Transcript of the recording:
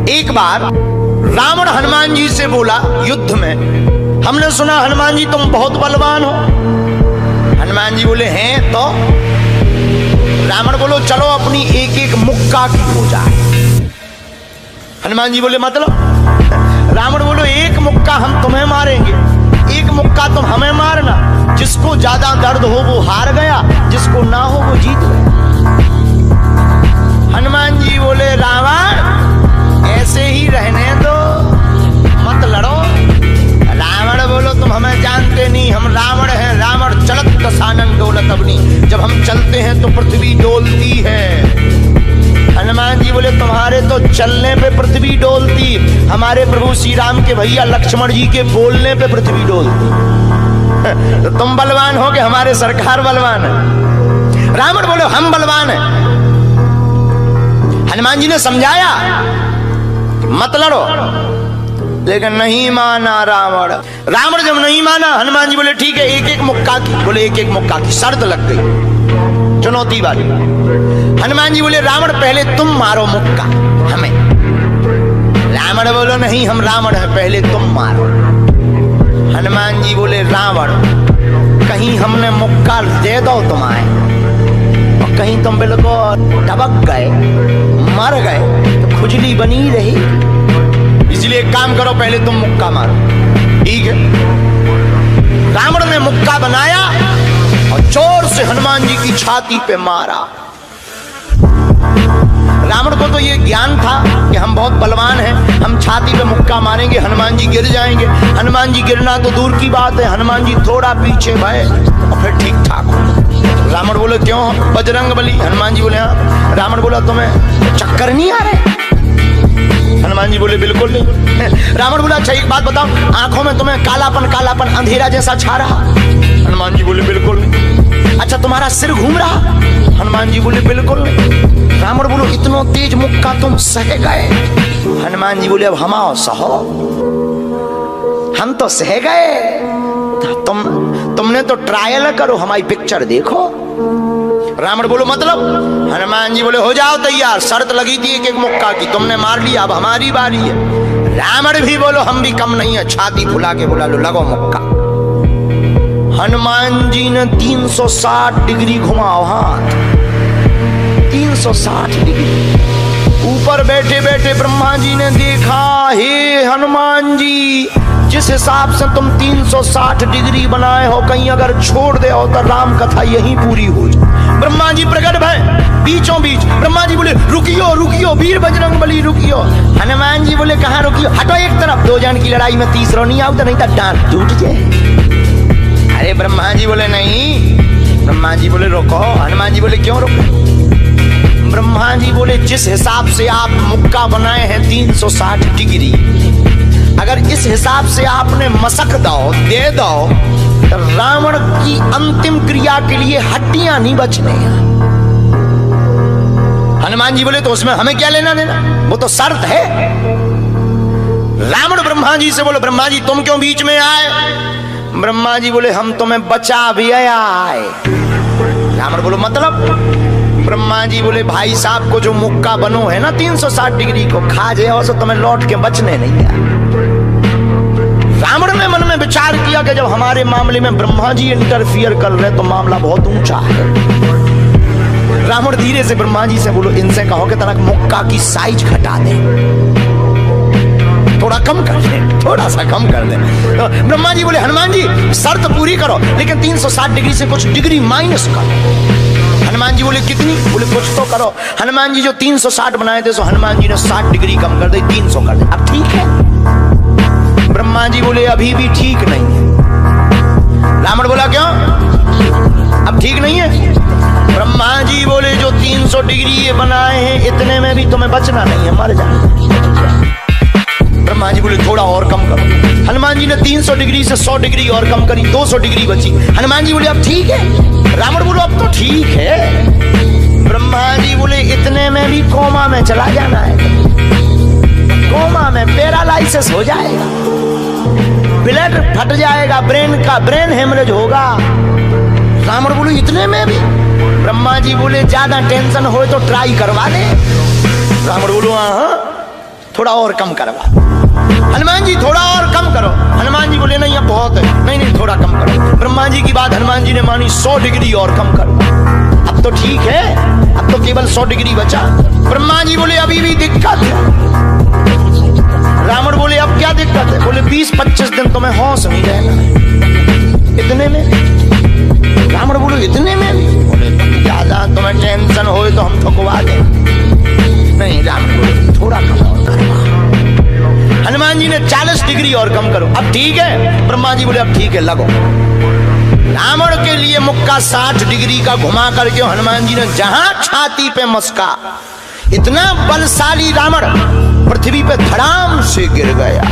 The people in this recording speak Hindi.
एक बार रावण हनुमान जी से बोला युद्ध में, हमने सुना हनुमान जी तुम बहुत बलवान हो। हनुमान जी बोले हैं तो? रावण बोलो चलो अपनी एक एक मुक्का की हो जाए। हनुमान जी बोले मतलब? रावण बोलो एक मुक्का हम तुम्हें मारेंगे, एक मुक्का तुम हमें मारना। जिसको ज्यादा दर्द हो वो हार गया, जिसको ना हो वो जीत गया। हनुमान जी बोले रावण ऐसे ही रहने दो, मत लड़ो। रावण बोलो तुम हमें जानते नहीं, हम रावण हैं। रावण चलत दसानन डोलत अपनी, जब हम चलते हैं तो पृथ्वी डोलती है। हनुमान जी बोले तुम्हारे तो चलने पे पृथ्वी डोलती, हमारे प्रभु श्री राम के भैया लक्ष्मण जी के बोलने पे पृथ्वी डोलती। तो तुम बलवान हो कि हमारे सरकार बलवान है? रावण बोले हम बलवान हैं। हनुमान जी ने समझाया मत लड़ो, लेकिन नहीं माना रावण। रावण जब नहीं माना, हनुमान जी बोले ठीक है एक एक मुक्का की। बोले एक एक मुक्का की शर्त लग गई, चुनौती वाली। हनुमान जी बोले रावण पहले तुम मारो मुक्का हमें। रावण बोलो नहीं हम रावण हैं, पहले तुम मारो। हनुमान जी बोले रावण कहीं हमने मुक्का दे दो तुम्हें और कहीं तुम बिल्कुल टबक गए मर गए तो खुजली बनी रही, इसलिए एक काम करो पहले तुम मुक्का मारो। ठीक है। रावण ने मुक्का बनाया और जोर से हनुमान जी की छाती पे मारा। रावण को तो ये ज्ञान था कि हम बहुत बलवान हैं, हम छाती पे मुक्का मारेंगे हनुमान जी गिर जाएंगे। हनुमान जी गिरना तो दूर की बात है, हनुमान जी थोड़ा पीछे भय और फिर ठीक ठाक हो। रावण बोले क्यों बजरंग बली? हनुमान जी बोले हाँ। रावण बोला तुम्हें चक्कर नहीं आ रहे? हनुमान जी बोले बिल्कुल नहीं। रावण बोला अच्छा एक बात बताओ, आंखों में तुम्हें कालापन कालापन अंधेरा जैसा छा रहा? हनुमान जी बोले बिल्कुल नहीं। अच्छा तुम्हारा सिर घूम रहा? हनुमान जी बोले बिल्कुल नहीं। रावण बोलो इतना तेज मुक्का तुम सह गए? हनुमान जी बोले अब हम आओ सहो, हम तो सह गए, तुमने तो ट्रायल करो, हमारी पिक्चर देखो। रावण बोलो मतलब? हनुमान जी बोले हो जाओ तैयार, शर्त लगी थी एक एक मुक्का की, तुमने मार लिया, अब हमारी बारी है। रावण भी बोलो हम भी कम नहीं है, छाती फुला के बोला लो लगो मुक्का। हनुमान जी ने 360 डिग्री घुमाओ हाथ, 360 डिग्री। ऊपर बैठे बैठे ब्रह्मा जी ने देखा, हे हनुमान जी जिस हिसाब से तुम 360 डिग्री बनाए हो, कहीं अगर छोड़ दे हो तो राम कथा यहीं पूरी हो जाए। ब्रह्मा जी प्रकट भय बीचों बीच। ब्रह्मा जी बोले रुकियो रुकियो वीर बजरंग बली रुकियो। हनुमान जी बोले कहाँ रुकियो? हटो एक तरफ, दो जन की लड़ाई में तीसरा नहीं आओ तो नहीं तो डांट टूट जाए। अरे ब्रह्मा जी बोले नहीं। ब्रह्मा जी बोले रुको। हनुमान जी बोले क्यों रुको? ब्रह्मा जी बोले जिस हिसाब से आप मुक्का बनाए हैं 360 डिग्री, अगर इस हिसाब से आपने मसक दो दे दो तो रावण की अंतिम क्रिया के लिए हड्डियां नहीं बचने। हनुमान जी बोले तो उसमें हमें क्या लेना देना, वो तो शर्त है। रावण ब्रह्मा जी से बोले ब्रह्मा जी तुम क्यों बीच में आए? ब्रह्मा जी बोले हम तुम्हें बचा भी आए। रावण बोलो मतलब? ब्रह्मा जी बोले भाई साहब को जो मुक्का बनो है ना 360 डिग्री को, खा जाओ तो तुम्हें लौट के बचने नहीं है। रावण ने मन में विचार किया कि जब हमारे मामले में ब्रह्मा जी इंटरफियर कर रहे तो मामला बहुत ऊंचा है। रावण धीरे से ब्रह्मा जी से बोलो इनसे कहो कि तनक मुक्का की साइज घटा दे, थोड़ा कम कर दे, थोड़ा सा कम कर दे। तो ब्रह्मा जी बोले हनुमान जी शर्त पूरी करो, लेकिन 360 डिग्री से कुछ डिग्री माइनस करो। हनुमान जी बोले कितनी? बोले कुछ तो करो। हनुमान जी जो 360 बनाए थे सो हनुमान जी ने 60 डिग्री कम कर दी, 300 कर दे। अब ठीक है? ब्रह्मा जी बोले अभी भी ठीक नहीं है। रावण बोला क्यों अब ठीक नहीं है? ब्रह्मा जी बोले जो 300 डिग्री ये बनाए हैं इतने में भी तुम्हें बचना नहीं है, मर जाना। ब्रह्मा जी बोले थोड़ा और कम करो। हनुमान जी ने 300 डिग्री से 100 डिग्री और कम करी, 200 डिग्री बची। हनुमान जी बोले अब ठीक है? रावण बोलो अब तो ठीक है। ब्रह्मा जी बोले इतने में भी कोमा में चला जाना है, कोमा में पैरालाइसिस हो जाएगा, ब्लड फट जाएगा, ब्रेन हेमरेज होगा। रावण बोलो इतने में भी? ब्रह्मा जी बोले ज्यादा टेंशन हो तो ट्राई करवा दे। रावण बोलो हाँ थोड़ा और कम करवा। हनुमान जी थोड़ा और कम करो। हनुमान जी बोले नहीं अब बहुत है, नहीं नहीं थोड़ा कम करो। ब्रह्मा जी की बात हनुमान जी ने मानी, 100 डिग्री और कम करो। अब तो ठीक है, अब तो केवल 100 डिग्री बचा। ब्रह्मा जी बोले अभी भी दिक्कत है। रावण बोले अब क्या दिक्कत है? बोले 20-25 दिन तो मैं होश नहीं रहना। इतने में? रावण बोले इतने में? बोले ज्यादा तुम्हें टेंशन हो तो हम ठुकवा दें। नहीं, रावण बोले थोड़ा कम और करवा। हनुमान जी ने 40 डिग्री और कम करो। अब ठीक है? ब्रह्मा जी बोले अब ठीक है, लगो। रावण के लिए मुक्का 60 डिग्री का घुमा करके हनुमान जी ने जहां छाती पे मस्का, इतना बलशाली रावण पृथ्वी पे धड़ाम से गिर गया।